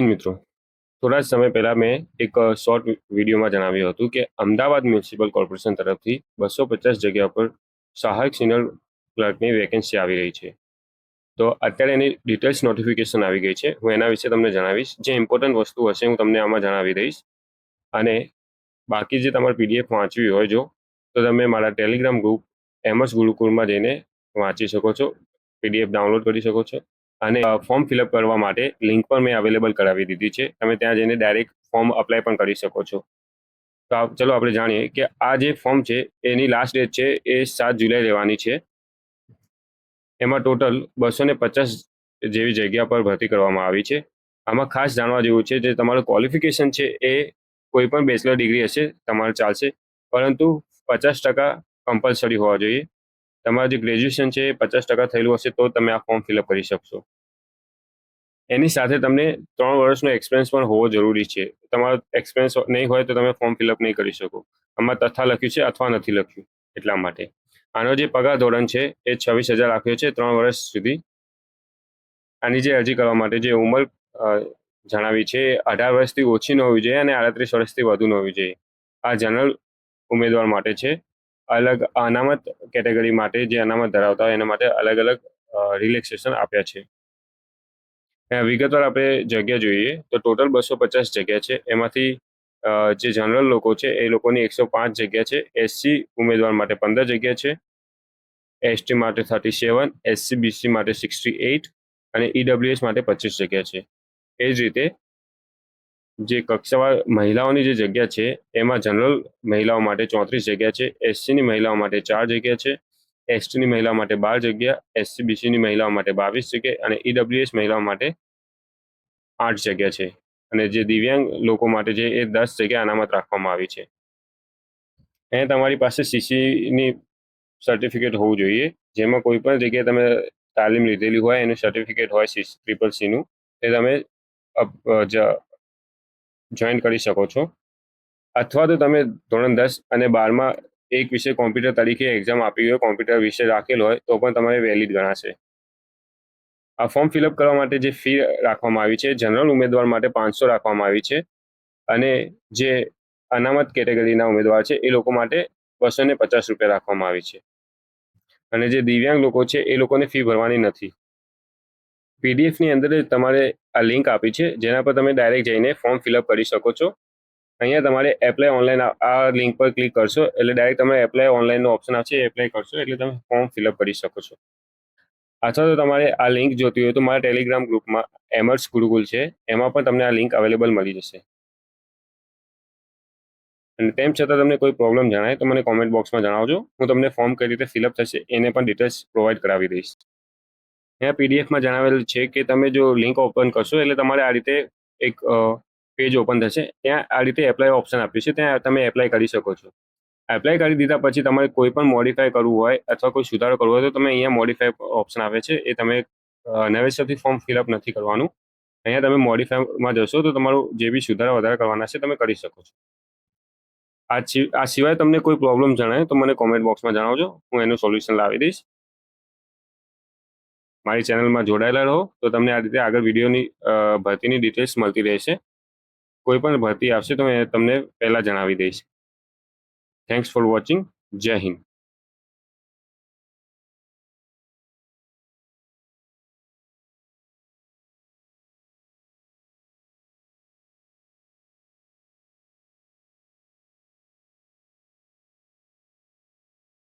મિત્રો, થોડા જ સમય પહેલા મેં એક શોર્ટ વિડીયોમાં જણાવ્યું હતું કે અમદાવાદ મ્યુનિસિપલ કોર્પોરેશન તરફથી 250 જગ્યા પર સહાયક સિગ્નલ ક્લર્કની વેકેન્સી આવી રહી છે. તો અત્યારે એની ડિટેલ્સ નોટિફિકેશન આવી ગઈ છે. હું એના વિશે તમને જણાવીશ. જે ઇમ્પોર્ટન્ટ વસ્તુ હશે હું તમને આમાં જણાવી દઈશ. અને બાકી જે તમારે પીડીએફ વાંચવી હોય તો તમે મારા ટેલિગ્રામ ગ્રુપ એમએસ ગુરુકુળમાં જઈને વાંચી શકો છો, પીડીએફ ડાઉનલોડ કરી શકો છો. અને ફોર્મ ફિલઅપ કરવા માટે લિંક પણ મેં અવેલેબલ કરાવી દીધી છે. તમે ત્યાં જઈને ડાયરેક્ટ ફોર્મ અપ્લાય પણ કરી શકો છો. તો ચલો આપણે જાણીએ કે આ જે ફોર્મ છે એની લાસ્ટ ડેટ છે એ 7 જુલાઈ રહેવાની છે. એમાં ટોટલ 250 જેવી જગ્યા પર ભરતી કરવામાં આવી છે. આમાં ખાસ જાણવા જેવું છે, જે તમારું ક્વોલિફિકેશન છે એ કોઈ પણ બેચલર ડિગ્રી હશે તમારે ચાલશે, પરંતુ 50% કમ્પલસરી હોવા જોઈએ. તમારું જે ગ્રેજ્યુએશન છે એ 50% થયેલું હશે તો તમે આ ફોર્મ ફિલઅપ કરી શકશો. એની સાથે તમને 3 વર્ષનો એક્સપિરિયન્સ પણ હોવો જરૂરી છે. તમારો એક્સપિરિયન્સ નહીં હોય તો તમે ફોર્મ ફિલઅપ નહીં કરી શકો. આમાં તથા લખ્યું છે અથવા નથી લખ્યું એટલા માટે. આનો જે પગાર ધોરણ છે એ 26,000 રાખ્યો છે 3 વર્ષ સુધી. આની જે અરજી કરવા માટે જે ઉંમર જણાવી છે 18 વર્ષથી ઓછી ન હોવી જોઈએ અને 38 વર્ષથી વધુ ન હોવી જોઈએ. આ જનરલ ઉમેદવાર માટે છે. અલગ અનામત કેટેગરી માટે, જે અનામત ધરાવતા હોય એના માટે અલગ અલગ રિલેક્સેશન આપ્યા છે. વિગતવાર આપણે જગ્યા જોઈએ તો ટોટલ 250 જગ્યા છે. એમાંથી જે જનરલ લોકો છે એ લોકોની 105 જગ્યા છે. એસસી ઉમેદવાર માટે 15 જગ્યા છે, એસટી માટે 37, એસસી બીસી માટે 68 અને ઈડબ્લ્યુએસ માટે 25 જગ્યા છે. એ જ રીતે જે કક્ષાવાર મહિલાઓની જે જગ્યા છે એમાં જનરલ મહિલાઓ માટે 34 જગ્યા છે, એસસીની મહિલાઓ માટે 4 જગ્યા છે, એસટીની મહિલાઓ માટે 12 જગ્યા, એસસી બીસીની મહિલાઓ માટે 22 જગ્યા અને ઈડબ્લ્યુએસ મહિલાઓ માટે 8 જગ્યા છે. અને જે દિવ્યાંગ લોકો માટે છે એ 10 જગ્યા અનામત રાખવામાં આવી છે. અને તમારી પાસે સીસીની સર્ટિફિકેટ હોવું જોઈએ, જેમાં કોઈ પણ જગ્યાએ તમે તાલીમ લીધેલી હોય એનું સર્ટિફિકેટ હોય CCCCનું, તે તમે જોઈન કરી શકો છો. અથવા તો તમે ધોરણ 10 અને 12માં એક વિષય કોમ્પ્યુટર તરીકે એક્ઝામ આપી હોય, કોમ્પ્યુટર વિષય રાખેલ હોય તો પણ તમારે વેલિડ ગણાશે. આ ફોર્મ ફિલઅપ કરવા માટે જે ફી રાખવામાં આવી છે, જનરલ ઉમેદવાર માટે 500 રાખવામાં આવી છે અને જે અનામત કેટેગરીના ઉમેદવાર છે એ લોકો માટે 250 રૂપિયા રાખવામાં આવી છે. અને જે દિવ્યાંગ લોકો છે એ લોકોને ફી ભરવાની નથી. પીડીએફની અંદર તમારે આ લિંક આપી છે, જેના પર તમે ડાયરેક્ટ જઈને ફોર્મ ફિલઅપ કરી શકો છો. અહીંયા તમારે એપ્લાય ઓનલાઈન આ લિંક પર ક્લિક કરશો એટલે ડાયરેક્ટ તમે એપ્લાય ઓનલાઈનનો ઓપ્શન આવશે, એપ્લાય કરશો એટલે તમે ફોર્મ ફિલઅપ કરી શકો છો. અથવા તો તમારે આ લિંક જોતી હોય તો મારા ટેલિગ્રામ ગ્રુપમાં એમર્સ ગુરુકુલ છે, એમાં પણ તમને આ લિંક અવેલેબલ મળી જશે. અને તેમ છતાં તમને કોઈ પ્રોબ્લેમ જણાય તો મને કોમેન્ટ બોક્સમાં જણાવજો. હું તમને ફોર્મ કઈ રીતે ફિલઅપ થશે એને પણ ડિટેલ્સ પ્રોવાઈડ કરાવી દઈશ. અહીંયા પીડીએફમાં જણાવેલ છે કે તમે જો લિંક ઓપન કરશો એટલે તમારે આ રીતે એક પેજ ઓપન થશે. ત્યાં આ રીતે એપ્લાય ઓપ્શન આપ્યું છે, ત્યાં તમે એપ્લાય કરી શકો છો. એપ્લાય કરી દીધા પછી તમારે કોઈ પણ મોડિફાય કરવું હોય અથવા કોઈ સુધારો કરવો હોય તો તમે અહીંયા મોડિફાય ઓપ્શન આવે છે, એ તમે નવેસરથી ફોર્મ ફિલઅપ નથી કરવાનું. અહીંયા તમે મોડિફાયમાં જશો તો તમારું જે બી સુધારા વધારા કરવાના છે તમે કરી શકો છો. આ સિવાય તમને કોઈ પ્રોબ્લેમ જણાય તો મને કોમેન્ટ બોક્સમાં જણાવજો, હું એનું સોલ્યુશન લાવી દઈશ. મારી ચેનલમાં જોડાયેલા રહો તો તમને આ રીતે આગળ વિડીયોની ભરતીની ડિટેલ્સ મળતી રહેશે. કોઈ પણ ભરતી આવશે તો મેં તમને પહેલાં જણાવી દઈશ. Thanks for watching. જય હિન્દ.